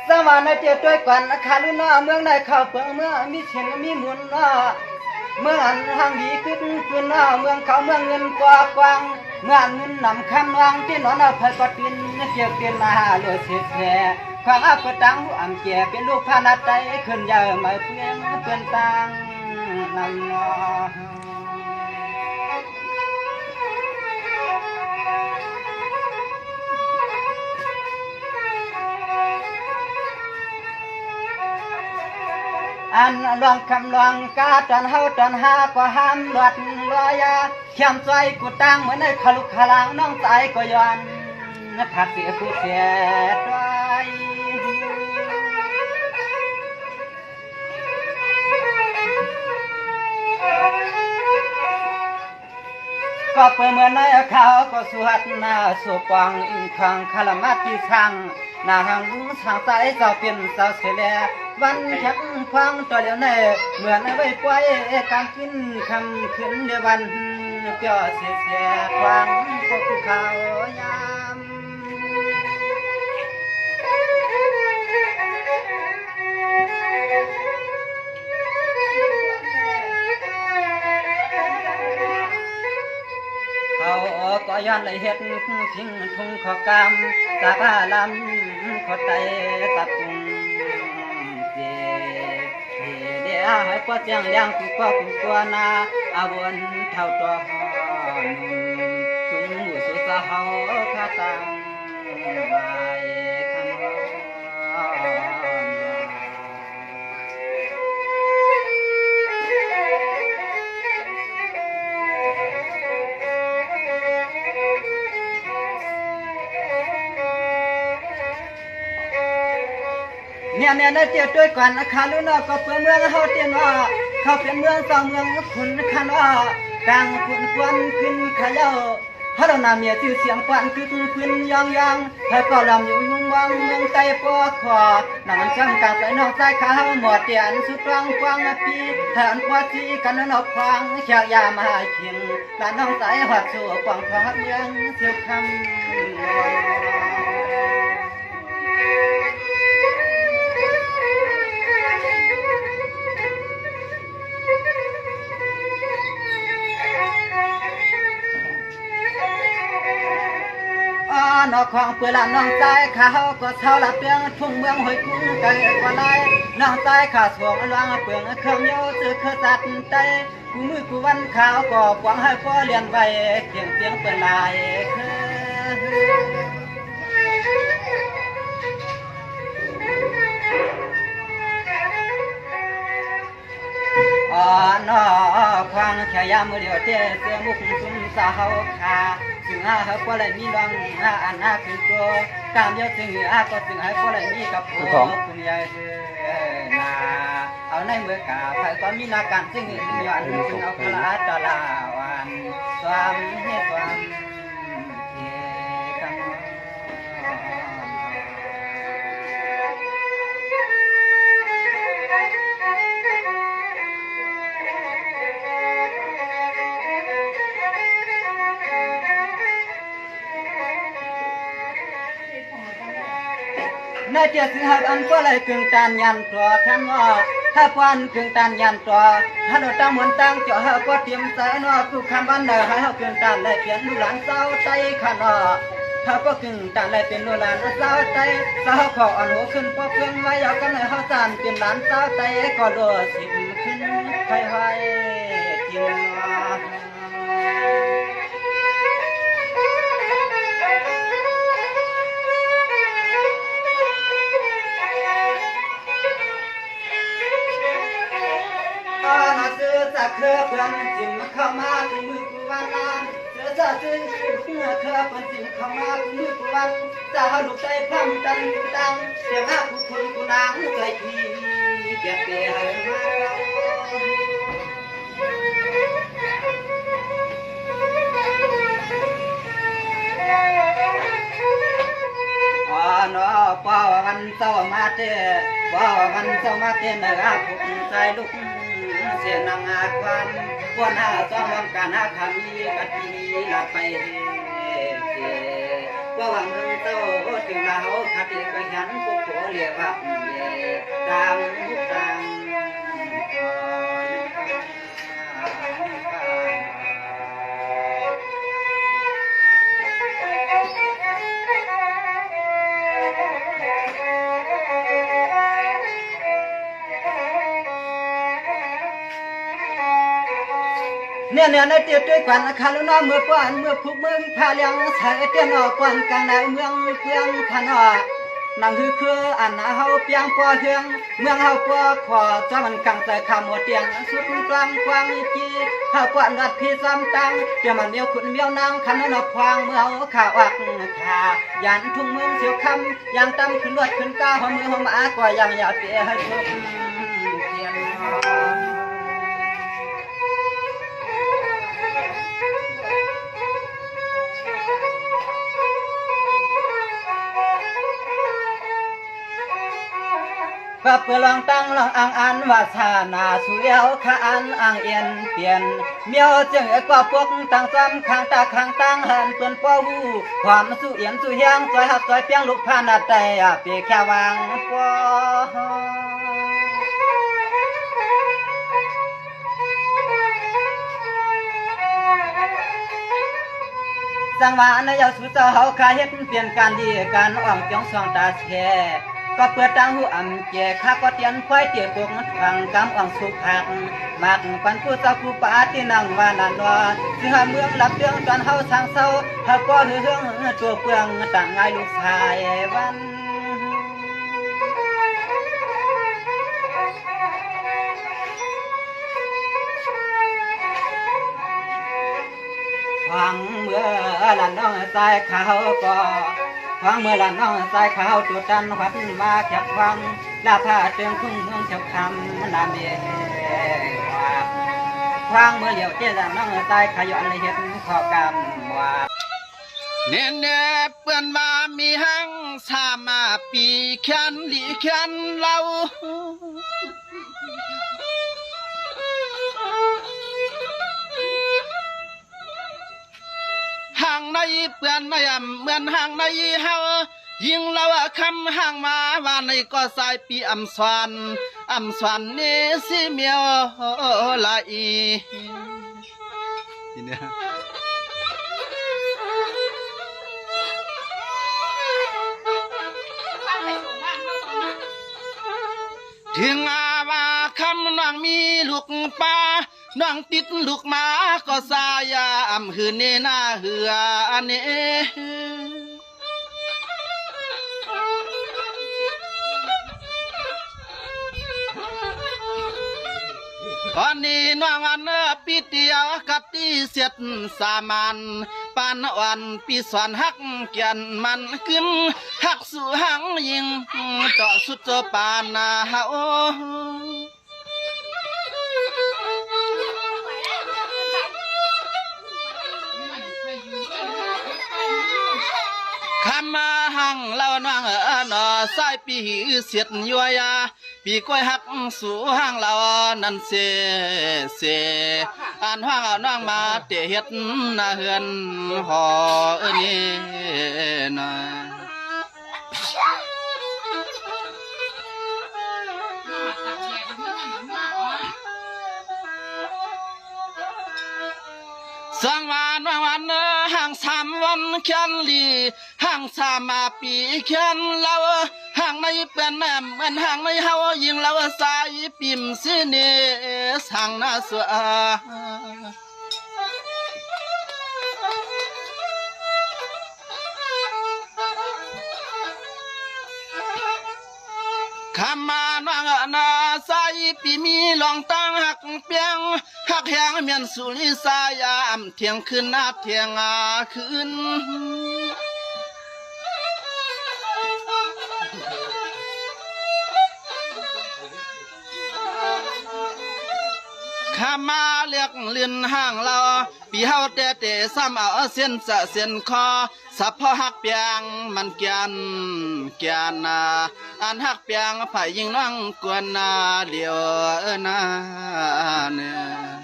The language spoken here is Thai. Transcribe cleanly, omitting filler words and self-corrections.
สมานเจียด้วยกันคาลุนเมืองในข้าวเปลืองเมืองมีเชียนมีมุนเมืองอันทางดีขึ้นขึ้นเมืองเขาเมืองเงินกว่ากว้างเมืองเงินนำคำวางที่นอนเผยกอดปินเจียเตียนมาโลเสียแท้ความอับประดังอันเจียเป็นลูกพานาใจขึ้นเยอะมาเพื่อนเพื่อนตังนำนออันลองคำลองกาตอนเฮาตอนหาก็ห้ามหลดลอยเข้มใจกูตั้งเหมือนในขลุกขลังน้องใจก็ย้อนผัดเสียผู้เสียด้วยก็เปิดเมื่อในเขาก็สวดนาสุปังอิงคังคลมัดที่ช่างนาหังทางใจเจ้าเป็นเจ้าเสียวันชักฟังตัวเดียวในเหมือนไว้ปล่อยการกินคำขึ้นเดียวันเกี่ยวเสียฟังก็คือเขายามเขาก็ย้อนเลยเฮ็ดทิ้งทุ่งขอกำจากอาลำขอใจตับกุงให้พ่อเจียงเลี้ยงผู้พ่อผู้ตัวนาอาวนเท่าตัวหอนจุงหูสุสาเฮาข้าตังใบคเนี่ยได้เจียด้วยกันคาลุนก็เพื่อเมืองเฮาเตียนว่าเขาเป็นเมืองสองเมืองขุนขันว่ากลางขุนควันขึ้นขยาฮาเรานาเมียชื่อเสียงควันขึ้นขึ้นยังให้ก็ลำอยู่ยุ่งวังเมืองใจปอขอหนังจังกลางใส่นอกใจข้าวหมดเตียนสุดฟังฟังปีแทนกว่าที่กันนอกฟังเขียวยามาเขียงแต่น้องใจหัดสู่ฟังฟังเมืองเสียวคำนอกของเปลือกน้องใจข้าวก็เท่าละเปียงทุ่งเมืองหอยกุ้งไก่กว่าไรน้องใจข้าสวงลวงเปลืองเครื่องโยซื้อเครื่องจัดใจกูมือกูวันข้าวก็หวังให้พ่อเลี้ยงไว้เขียงเตียงเปลือกลายนอควางแค่ยามมือเดียวเจ้เสียมุกซุ่มสาวขาถึงอาก็เลยมีดองอันน่าขึ้นตัวตามเยอะถึงอาก็ถึงให้ก็เลยมีกับผู้คุณยายนาเอาในมือกาไปก็มีนาการซึ่งย้อนถึงเอาพระตาลาวันความเฮความเทกังน่าจะสิหักอันก็เลยกึ่งตานยันตัวท่านว่าถ้าควันกึ่งตานยันตัวถ้าเราตั้งเหมือนตั้งเจาะก็เตรียมใจนอทุกคำวันเนอให้เขากึ่งตานเลยเปลี่ยนลูกหลานเศร้าใจขันถ้าก็กึ่งตานเลยเป็นลูกหลานเศร้าใจเศร้าขออ่อนหัวขึ้นพอเพื่อนไว้เอากันเลยเขาจานเป็นหลานเศร้าใจก็โดดสิบขึ้นไฟไว้กินเครือเพื่อนจิ้มเข้ามาถึงมือกูวันละเสือจะซื้อเครือเพื่อนจิ้มเข้ามาถึงมือกูวันจะเอาลูกใจพร้อมตันกูตังเสียงหักกูคนกูนางใจพี่เก็บเกี่ยวมาเนาะป้าวันเจ้ามาเจ้ป้าวันเจ้ามาเจ้เนื้อผู้ใจลูกเสียนางอาควันพวนหาซ้อมวงการหาคำมีกัดทีหลับไปว่าหวังเงินเต้าถึงเราขัดเองไปหันพวกโผล่ เรียกว่าดังดังเนี่ยในเตี้ยด้วยกันคาลุนอเมื่อก่อนเมื่อพุกเมืองพาเลี้ยงใส่เตี้ยนอกวนกลางในเมืองเพียงพันนังคืออันเฮาเปียงปอเฮืองเมืองเฮาปอขอจะมันกังแต่คำว่าเตียงสุดกลางกวางจีเฮาปวดรัดพี่ซ้ำตังเดี๋ยวมันเมียวขุนเมียวนางขันนอกควางเมื่อข่าวอักขายันทุ่งเมืองเสียวคำยังตั้มขึ้นรวดขึ้นก้าวหัวมือหัวมาก็ยังอยากเตี้ยให้ทุกเทียนกับเปลองตั้งลองอ่างอันว่าชานาสุเลียวขาอันอ่างเอียนเปลี่ยนเมียวจึงเอกว่าพวกตั้งซ้ำข้างตาข้างตั้งหันเปื่อนป้อวูความสุเอียนสุเฮียงซอยหักซอยเปียงลูกพานาแต่เปียแค่วางป้อสังวาในยาสุเจ้าเฮาขาเฮ็ดเปลี่ยนการดีการอ่องเจียงสองตาแช่ก็เปิดตังหูอ่ำเจข้าก็เตียนควายเตี๋ยปกทางกำอ่องสุขังมากปันผู้เจ้าผู้ป่าที่นั่งว่านันว่าสิหาเมืองหลับเรื่องตอนเฮาทางเศร้าเฮาก็เรื่องตัวเปลืองต่างไงลูกชายวันฟังเมื่อละน้องสายเขาก็ฟังเมื่อละน้องสายเขาจุดดันวัดมาแคบฟังลาผ้าเตียงทุ่งเมืองเจ้าคำนาเมียฟังเมื่อเหลียวเจ้าน้องสายขย้อนเลยเห็นข้อกรรมว่าเน่เน่เปื่อนว่ามีหังสามาปีแขนหลีแขนเราห่างในเปื่อนในเหมือนห่างในเฮายิงเราคำห่างมาว่าในก็สายปีอำสวนนี่สิเมียวละอีทีเนี้ยถึงอาว่าคำนางมีลูกป้านางติดลูกมาก็สายามหืนเนน่าเหือเนตอนนี้น้องอันปีเดียวกับที่เสียดสามันปานวันปีสอนหักเกียนมันขึ้นหักสู่หังยิงต่อสุดปานนาเฮาคำมาหังเล่าน้องนอสายปีเสียดยัวยาปีกล้วยหักสู่ห้างเรานั่นเสอ่านห้างเอาน้องมาเตะเฮ็ดนาเฮือนหอนี่นะสังวานวันห่าง3 วันแค่นลีห่าง3 มาปีแค่นเราห่างในเป็นแม่เหมือนห่างในเฮายิงเราสายปิ่มสิเนสั่งน่าสวยคำมาน้องนาสายปีมีลองตั้งหักเปียงหักแหงเมียนสุริสายามเที่ยงคืนนาเที่ยงคืนข้ามาเรียกเลื่อนห้างเราปีเฮาเตะซ้ำเอาเส้นสะเส้นคอสับพอหักเปียงมันเกียนอันหักเปียงไผ่ยิงน้องกวนนาเดียวนาเนี่ย